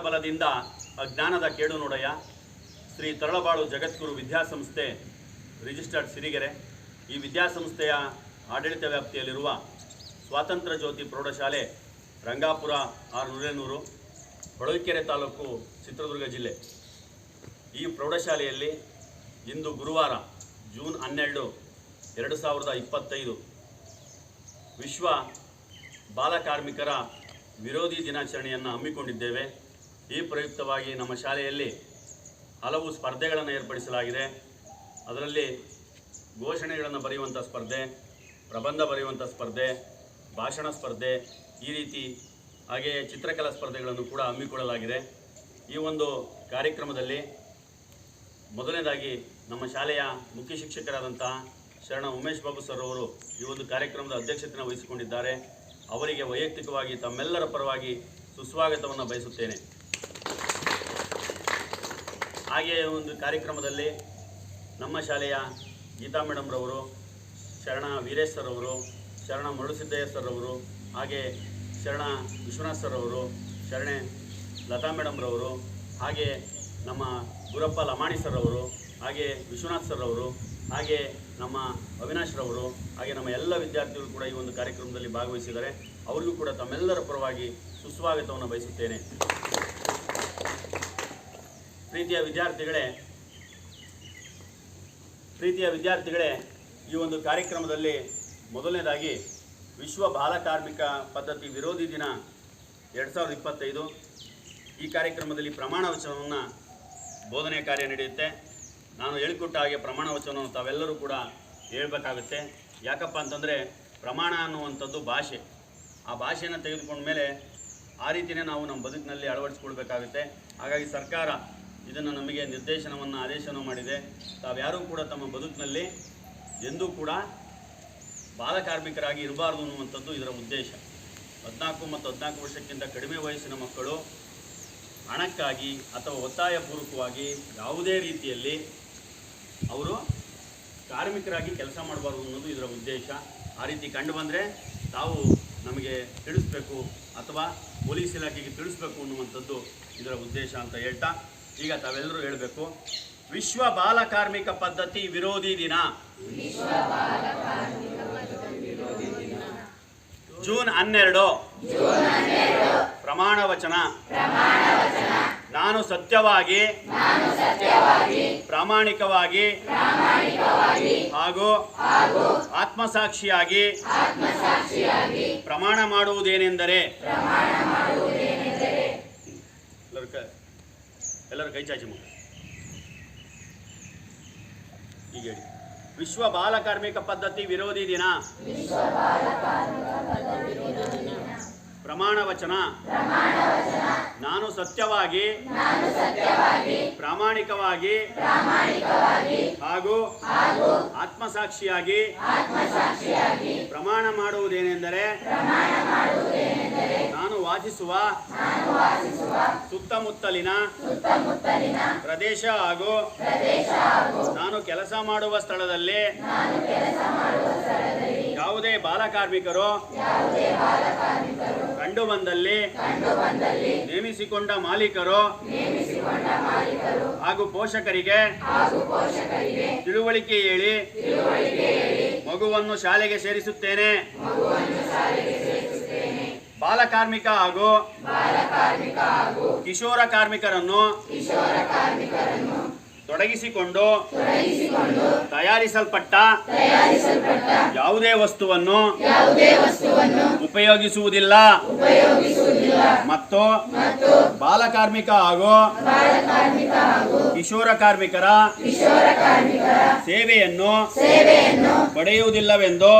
ಬಲದಿಂದ ಅಜ್ಞಾನದ ಕೇಡು ನೋಡಯ್ಯ. ಶ್ರೀ ತರಳಬಾಳು ಜಗದ್ಗುರು ವಿದ್ಯಾಸಂಸ್ಥೆ ರಿಜಿಸ್ಟರ್ಡ್ ಸಿರಿಗೆರೆ. ಈ ವಿದ್ಯಾಸಂಸ್ಥೆಯ ಆಡಳಿತ ವ್ಯಾಪ್ತಿಯಲ್ಲಿರುವ ಸ್ವಾತಂತ್ರ್ಯ ಜ್ಯೋತಿ ಪ್ರೌಢಶಾಲೆ ರಂಗಾಪುರ 600 ಹೊಳಲ್ಕೆರೆ ತಾಲೂಕು ಚಿತ್ರದುರ್ಗ ಜಿಲ್ಲೆ. ಈ ಪ್ರೌಢಶಾಲೆಯಲ್ಲಿ ಇಂದು ಗುರುವಾರ ಜೂನ್ 12, 2025 ವಿಶ್ವ ಬಾಲಕಾರ್ಮಿಕರ ವಿರೋಧಿ ದಿನಾಚರಣೆಯನ್ನು ಹಮ್ಮಿಕೊಂಡಿದ್ದೇವೆ. ಈ ಪ್ರಯುಕ್ತವಾಗಿ ನಮ್ಮ ಶಾಲೆಯಲ್ಲಿ ಹಲವು ಸ್ಪರ್ಧೆಗಳನ್ನು ಏರ್ಪಡಿಸಲಾಗಿದೆ. ಅದರಲ್ಲಿ ಘೋಷಣೆಗಳನ್ನು ಬರೆಯುವಂಥ ಸ್ಪರ್ಧೆ, ಪ್ರಬಂಧ ಬರೆಯುವಂಥ ಸ್ಪರ್ಧೆ, ಭಾಷಣ ಸ್ಪರ್ಧೆ, ಈ ರೀತಿ ಹಾಗೆಯೇ ಚಿತ್ರಕಲಾ ಸ್ಪರ್ಧೆಗಳನ್ನು ಕೂಡ ಹಮ್ಮಿಕೊಳ್ಳಲಾಗಿದೆ. ಈ ಒಂದು ಕಾರ್ಯಕ್ರಮದಲ್ಲಿ ಮೊದಲನೇದಾಗಿ ನಮ್ಮ ಶಾಲೆಯ ಮುಖ್ಯ ಶಿಕ್ಷಕರಾದಂತಹ ಶರಣ ಉಮೇಶ್ ಬಾಬು ಸರ್ ಅವರು ಈ ಒಂದು ಕಾರ್ಯಕ್ರಮದ ಅಧ್ಯಕ್ಷತೆಯನ್ನು ವಹಿಸಿಕೊಂಡಿದ್ದಾರೆ. ಅವರಿಗೆ ವೈಯಕ್ತಿಕವಾಗಿ ತಮ್ಮೆಲ್ಲರ ಪರವಾಗಿ ಸುಸ್ವಾಗತವನ್ನು ಬಯಸುತ್ತೇನೆ. ಹಾಗೆಯೇ ಒಂದು ಕಾರ್ಯಕ್ರಮದಲ್ಲಿ ನಮ್ಮ ಶಾಲೆಯ ಗೀತಾ ಮೇಡಮ್ ರವರು, ಶರಣ ವೀರೇಶ್ ಸರ್ ಅವರು, ಶರಣ ಮರುಳುಸಿದ್ದಯ್ಯ ಸರ್ ಅವರು, ಹಾಗೆ ಶರಣ ವಿಶ್ವನಾಥ್ ಸರ್ ಅವರು, ಶರಣೆ ಲತಾ ಮೇಡಮ್ ರವರು, ಹಾಗೆ ನಮ್ಮ ಗುರಪ್ಪ ಲಮಾಣಿ ಸರ್ ಅವರು, ಹಾಗೆ ವಿಶ್ವನಾಥ್ ಸರ್ ಅವರು, ಹಾಗೆ ನಮ್ಮ ಅವಿನಾಶ್ ರವರು, ಹಾಗೆ ನಮ್ಮ ಎಲ್ಲ ವಿದ್ಯಾರ್ಥಿಗಳು ಕೂಡ ಈ ಒಂದು ಕಾರ್ಯಕ್ರಮದಲ್ಲಿ ಭಾಗವಹಿಸಿದ್ದಾರೆ. ಅವರಿಗೂ ಕೂಡ ತಮ್ಮೆಲ್ಲರ ಪರವಾಗಿ ಸುಸ್ವಾಗತವನ್ನು ಬಯಸುತ್ತೇನೆ. ಪ್ರೀತಿಯ ವಿದ್ಯಾರ್ಥಿಗಳೇ, ಈ ಒಂದು ಕಾರ್ಯಕ್ರಮದಲ್ಲಿ ಮೊದಲನೇದಾಗಿ ವಿಶ್ವ ಬಾಲಕಾರ್ಮಿಕ ಪದ್ಧತಿ ವಿರೋಧಿ ದಿನ 2025 ಈ ಕಾರ್ಯಕ್ರಮದಲ್ಲಿ ಪ್ರಮಾಣ ವಚನವನ್ನು ಬೋಧನೆ ಕಾರ್ಯ ನಡೆಯುತ್ತೆ. ನಾನು ಹೇಳಿಕೊಟ್ಟ ಹಾಗೆ ಪ್ರಮಾಣ ವಚನವನ್ನು ತಾವೆಲ್ಲರೂ ಕೂಡ ಹೇಳಬೇಕಾಗುತ್ತೆ. ಯಾಕಪ್ಪ ಅಂತಂದರೆ ಪ್ರಮಾಣ ಅನ್ನುವಂಥದ್ದು ಭಾಷೆ. ಆ ಭಾಷೆಯನ್ನು ತೆಗೆದುಕೊಂಡ ಮೇಲೆ ಆ ರೀತಿಯೇ ನಾವು ನಮ್ಮ ಬದುಕಿನಲ್ಲಿ ಅಳವಡಿಸ್ಕೊಳ್ಬೇಕಾಗುತ್ತೆ. ಹಾಗಾಗಿ ಸರ್ಕಾರ ಇದನ್ನು ನಮಗೆ ನಿರ್ದೇಶನವನ್ನು ಆದೇಶವನ್ನು ಮಾಡಿದೆ. ತಾವ್ಯಾರೂ ಕೂಡ ತಮ್ಮ ಬದುಕಿನಲ್ಲಿ ಎಂದೂ ಕೂಡ ಬಾಲಕಾರ್ಮಿಕರಾಗಿ ಇರಬಾರ್ದು ಅನ್ನುವಂಥದ್ದು ಇದರ ಉದ್ದೇಶ. 14 ಮತ್ತು 14 ವರ್ಷಕ್ಕಿಂತ ಕಡಿಮೆ ವಯಸ್ಸಿನ ಮಕ್ಕಳು ಹಣಕ್ಕಾಗಿ ಅಥವಾ ಒತ್ತಾಯಪೂರ್ವಕವಾಗಿ ಯಾವುದೇ ರೀತಿಯಲ್ಲಿ ಅವರು ಕಾರ್ಮಿಕರಾಗಿ ಕೆಲಸ ಮಾಡಬಾರ್ದು ಅನ್ನೋದು ಇದರ ಉದ್ದೇಶ. ಆ ರೀತಿ ಕಂಡು ಬಂದರೆ ತಾವು ನಮಗೆ ತಿಳಿಸ್ಬೇಕು ಅಥವಾ ಪೊಲೀಸ್ ಇಲಾಖೆಗೆ ತಿಳಿಸ್ಬೇಕು ಅನ್ನುವಂಥದ್ದು ಇದರ ಉದ್ದೇಶ ಅಂತ ಹೇಳ್ತಾ, ಈಗ ತಾವೆಲ್ಲರೂ ಹೇಳಬೇಕು, ವಿಶ್ವ ಬಾಲಕಾರ್ಮಿಕ ಪದ್ಧತಿ ವಿರೋಧಿ ದಿನ ಜೂನ್ 12 ಪ್ರಮಾಣ ವಚನ. ನಾನು ಸತ್ಯವಾಗಿ ಪ್ರಾಮಾಣಿಕವಾಗಿ ಹಾಗೂ ಆತ್ಮಸಾಕ್ಷಿಯಾಗಿ ಪ್ರಮಾಣ ಮಾಡುವುದೇನೆಂದರೆ, ಎಲ್ಲರೂ ಕೈ ಚಾಚಿ ಮುಖ ಈಗ ಹೇಳಿ. ವಿಶ್ವ ಬಾಲಕಾರ್ಮಿಕ ಪದ್ಧತಿ ವಿರೋಧಿ ದಿನ ಪ್ರಮಾಣ ವಚನ. ನಾನು ಸತ್ಯವಾಗಿ ಪ್ರಾಮಾಣಿಕವಾಗಿ ಹಾಗೂ ಆತ್ಮಸಾಕ್ಷಿಯಾಗಿ ಪ್ರಮಾಣ ಮಾಡುವುದೇನೆಂದರೆ, ನಾನು ವಾಸಿಸುವ ಸುತ್ತಮುತ್ತಲಿನ ಪ್ರದೇಶ ಹಾಗೂ ನಾನು ಕೆಲಸ ಮಾಡುವ ಸ್ಥಳದಲ್ಲಿ ಯಾವುದೇ ಬಾಲಕಾರ್ಮಿಕರು ಕಂಡು ಬಂದಲ್ಲಿ ನೇಮಿಸಿಕೊಂಡ ಮಾಲೀಕರು ಹಾಗೂ ಪೋಷಕರಿಗೆ ತಿಳುವಳಿಕೆ ಹೇಳಿ ಮಗುವನ್ನು ಶಾಲೆಗೆ ಸೇರಿಸುತ್ತೇನೆ. ಬಾಲಕಾರ್ಮಿಕ ಹಾಗೂ ಕಿಶೋರ ಕಾರ್ಮಿಕರನ್ನು ತೊಡಗಿಸಿಕೊಂಡು ತಯಾರಿಸಲ್ಪಟ್ಟ ಯಾವುದೇ ವಸ್ತುವನ್ನು ಉಪಯೋಗಿಸುವುದಿಲ್ಲ ಮತ್ತು ಬಾಲಕಾರ್ಮಿಕ ಹಾಗೂ ಕಿಶೋರ ಕಾರ್ಮಿಕರ ಸೇವೆಯನ್ನು ಪಡೆಯುವುದಿಲ್ಲವೆಂದು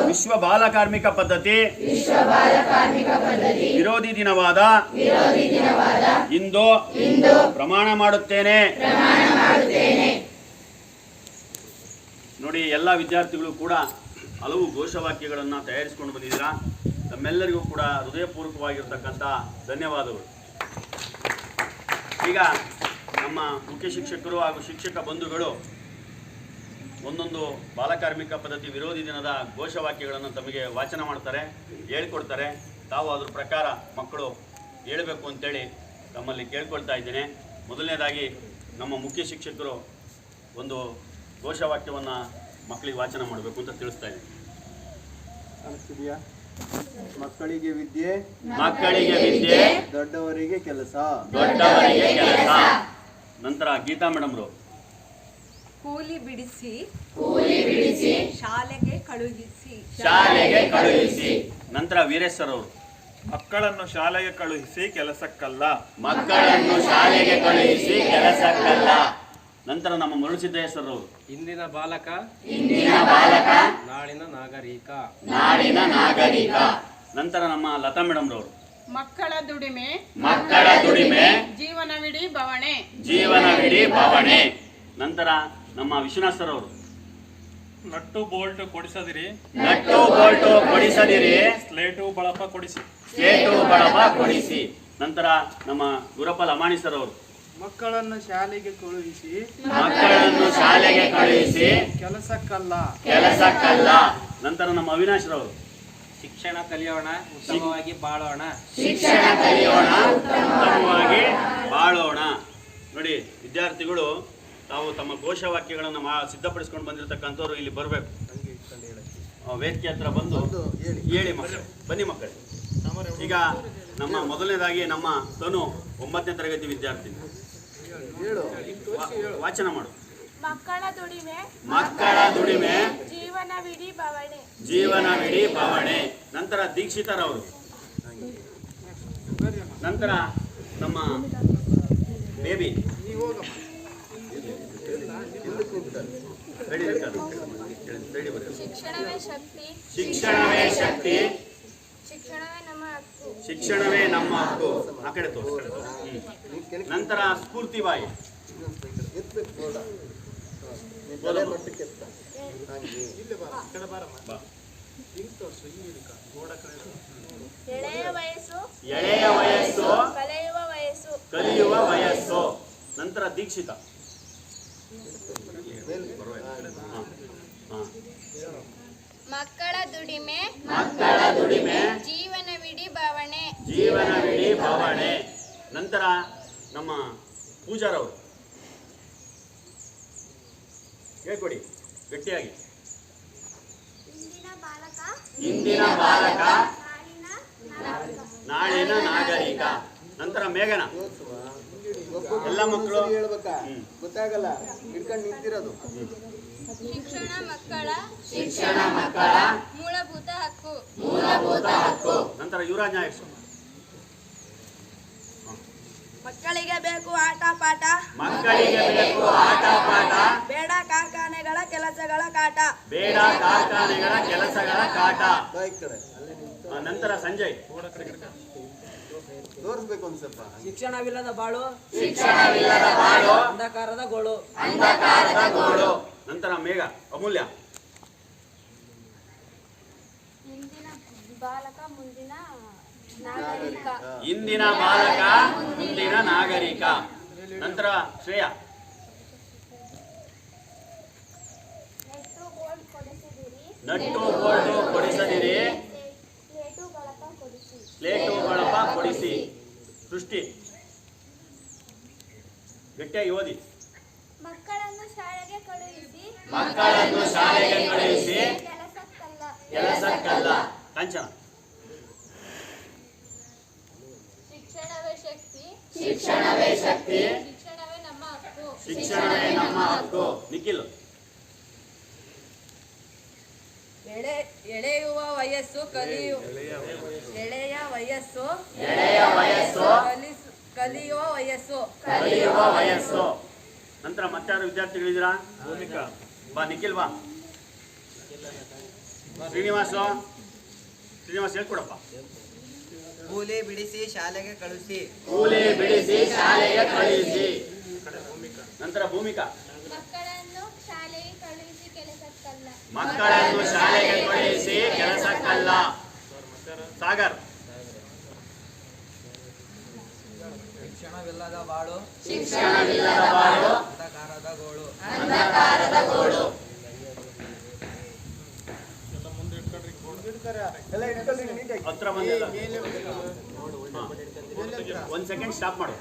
ವಿಶ್ವ ಬಾಲಕಾರ್ಮಿಕ ಪದ್ಧತಿ ವಿರೋಧಿ ದಿನವಾದ ಇಂದು ಪ್ರಮಾಣ ಮಾಡುತ್ತೇನೆ. ನೋಡಿ, ಎಲ್ಲ ವಿದ್ಯಾರ್ಥಿಗಳು ಕೂಡ ಹಲವು ಘೋಷವಾಕ್ಯಗಳನ್ನು ತಯಾರಿಸಿಕೊಂಡು ಬಂದಿದ್ದೀರಾ. ತಮ್ಮೆಲ್ಲರಿಗೂ ಕೂಡ ಹೃದಯಪೂರ್ವಕವಾಗಿರ್ತಕ್ಕಂಥ ಧನ್ಯವಾದಗಳು. ಈಗ ನಮ್ಮ ಮುಖ್ಯ ಶಿಕ್ಷಕರು ಹಾಗೂ ಶಿಕ್ಷಕ ಬಂಧುಗಳು ಒಂದೊಂದು ಬಾಲಕಾರ್ಮಿಕ ಪದ್ಧತಿ ವಿರೋಧಿ ದಿನದ ಘೋಷವಾಕ್ಯಗಳನ್ನು ತಮಗೆ ವಾಚನ ಮಾಡ್ತಾರೆ, ಹೇಳಿಕೊಡ್ತಾರೆ. ತಾವು ಅದ್ರ ಪ್ರಕಾರ ಮಕ್ಕಳು ಹೇಳಬೇಕು ಅಂತೇಳಿ ತಮ್ಮಲ್ಲಿ ಕೇಳ್ಕೊಳ್ತಾ ಇದ್ದೇನೆ. ಮೊದಲನೇದಾಗಿ ನಮ್ಮ ಮುಖ್ಯ ಶಿಕ್ಷಕರು ಒಂದು ಘೋಷವಾಕ್ಯವನ್ನು ಮಕ್ಕಳಿಗೆ ವಾಚನ ಮಾಡಬೇಕು ಅಂತ ತಿಳಿಸ್ತಾ ಇದ್ದೀನಿ. ಮಕ್ಕಳಿಗೆ ವಿದ್ಯೆ, ಮಕ್ಕಳಿಗೆ ವಿದ್ಯೆ, ದೊಡ್ಡವರಿಗೆ ಕೆಲಸ, ದೊಡ್ಡವರಿಗೆ ಕೆಲಸ. ನಂತರ ಗೀತಾ ಮೇಡಮ್ರು ಕೂಲಿ ಬಿಡಿಸಿ ಶಾಲೆಗೆ ಕಳುಹಿಸಿ. ನಂತರ ವೀರೇಶ್ವರ್ ಅವರು ಮಕ್ಕಳನ್ನು ಶಾಲೆಗೆ ಕಳುಹಿಸಿ ಕೆಲಸಕ್ಕಲ್ಲ. ಮಕ್ಕಳನ್ನು ಶಾಲೆಗೆ ಕಳುಹಿಸಿ ಕೆಲಸಕ್ಕಲ್ಲ. ನಂತರ ನಮ್ಮ ಮುರುಳಿಸಿದ್ದೇಶ್ವರ ಅವರು ಇಂದಿನ ಬಾಲಕ ನಾಳಿನ ನಾಗರಿಕ. ನಂತರ ನಮ್ಮ ಲತಾ ಮೇಡಮ್ ರವರು ಮಕ್ಕಳ ದುಡಿಮೆ ಜೀವನವಿಡೀ ಬವಣೆ. ನಂತರ ನಮ್ಮ ವಿಶ್ವನಾಥ್ ಸರ್ ಅವರು ನಟ್ಟು ಬೋಲ್ಟ್ ಕೊಡಿಸದಿರಿ, ಸ್ಲೇಟು ಬಳಪ ಕೊಡಿಸಿ. ನಂತರ ನಮ್ಮ ಗುರಪ್ಪ ಲಮಾಣಿ ಸರ್ ಅವರು ಮಕ್ಕಳನ್ನು ಶಾಲೆಗೆ ಕಳುಹಿಸಿ ಕೆಲಸಕ್ಕಲ್ಲ. ನಂತರ ನಮ್ಮ ಅವಿನಾಶ್ ರವರು ಶಿಕ್ಷಣ ಕಲಿಯೋಣ, ಉತ್ತಮವಾಗಿ ಬಾಳೋಣ. ನೋಡಿ, ವಿದ್ಯಾರ್ಥಿಗಳು ತಾವು ತಮ್ಮ ಘೋಷವಾಕ್ಯಗಳನ್ನು ಸಿದ್ಧಪಡಿಸ್ಕೊಂಡು ಬಂದಿರತಕ್ಕಂಥವ್ರು ಇಲ್ಲಿ ಬರಬೇಕು, ವೇದಿಕೆ ಹತ್ರ ಬಂದು ಹೇಳಿ ಮಕ್ಕಳು. ಬನ್ನಿ ಮಕ್ಕಳು. ಈಗ ನಮ್ಮ ಮೊದಲನೇದಾಗಿ ನಮ್ಮ ತನು 9ನೇ ತರಗತಿ ವಿದ್ಯಾರ್ಥಿ ವಾಚನ ಮಾಡು. ಮಕ್ಕಳ ದುಡಿಮೆ ಜೀವನವಿಡೀ ಬವಣೆ. ನಂತರ ದೀಕ್ಷಿತರವರು. ನಂತರ ನಮ್ಮ ಬೇಬಿ ಶಿಕ್ಷಣವೇ ಶಕ್ತಿ, ಶಿಕ್ಷಣವೇ ನಮ್ಮ ಹಕ್ಕು. ಆ ಕಡೆ ತೋರಿಸ್ತಾರೆ. ನಂತರ ಸ್ಫೂರ್ತಿಬಾಯಿ. ಎಳೆಯ ವಯಸ್ಸು ಕಲಿಯುವ ವಯಸ್ಸು. ನಂತರ ದೀಕ್ಷಿತ. ಮಕ್ಕಳ ದುಡಿಮೆ ಜೀವನವಿಡೀ ಬವಣೆ. ನಂತರ ನಮ್ಮ ಪೂಜಾರವರು ಹೇಳ್ಕೊಡಿ ಗಟ್ಟಿಯಾಗಿ. ಇಂದಿನ ಬಾಲಕ ನಾಳಿನ ನಾಗರಿಕ. ನಂತರ ಮೇಘನ. ಎಲ್ಲ ಮಕ್ಕಳು ಗೊತ್ತಾಗಲ್ಲ, ಹಿಡ್ಕೊಂಡು ನಿಂತಿರೋದು. ಶಿಕ್ಷಣ ಮಕ್ಕಳ ಮೂಲಭೂತ ಹಕ್ಕು. ನಂತರ ಯುವರಾಜ್ ನಾಯಕ್. ಮಕ್ಕಳಿಗೆ ಬೇಕು ಆಟ ಪಾಠ, ಬೇಡ ಕಾರ್ಖಾನೆಗಳ ಕೆಲಸಗಳ ಕಾಟ. ನಂತರ ಸಂಜಯ್. ತೋರಿಸ್ಬೇಕು ಒಂದ್ ಸ್ವಲ್ಪ. ಶಿಕ್ಷಣವಿಲ್ಲದ ಬಾಳು ಅಂಧಕಾರದ ಗೋಳು. ನಂತರ ಮೇಘ. ಅಮೂಲ್ಯ. ಇಂದಿನ ಬಾಲಕ ಮುಂದಿನ ನಾಗರಿಕ. ನಂತರ ಶ್ರೇಯಾ. ನಟ್ಟು ಬೋಲ್ಟು ಕೊಡಿಸದಿರಿ, ಸ್ಲೇಟು ಬಳಪ ಕೊಡಿಸಿ. ಸೃಷ್ಟಿ. ಗಟ್ಟಿಯಾಗಿ ಓದಿ. ಮಕ್ಕಳನ್ನು ಶಾಲೆಗೆ ಕಳುಹಿಸಿ ಕೆಲಸಕ್ಕಲ್ಲ. ಕಾಂಚನ. ಶಿಕ್ಷಣವೇ ಶಕ್ತಿ, ಶಿಕ್ಷಣವೇ ನಮ್ಮ ಹಕ್ಕು. ನಿಖಿಲ್. ಎಳೆಯುವ ವಯಸ್ಸು ಕಲಿಯುವ ವಯಸ್ಸು. ನಂತರ ಮತ್ತಾರು ವಿದ್ಯಾರ್ಥಿಗಳಿದ್ದೀರಾ? ಬಾ ನಿಖಿಲ್ ಬಾ. ಶ್ರೀನಿವಾಸ್ ಹೇಳ್ಕೊಡಪ್ಪ. ಕೂಲಿ ಬಿಡಿಸಿ ಶಾಲೆಗೆ ಕಳುಹಿಸಿ. ನಂತರ ಭೂಮಿಕಾ. ಮಕ್ಕಳನ್ನು ಶಾಲೆಗೆ ಕಳುಹಿಸಿ ಕೆಲಸಕ್ಕಲ್ಲ. ಸಾಗರ್. ಶಿಕ್ಷಣವಿಲ್ಲದ ಬಾಳು ಅಂಧಕಾರದ ಗೋಳು. ಎಲ್ಲ ಇಟ್ಕೊಳ್ರಿ ನೀಟಾಗಿ. ಹತ್ರ ಬಂದಿಲ್ಲ. ಒಂದು ಸೆಕೆಂಡ್ ಸ್ಟಾಪ್ ಮಾಡು.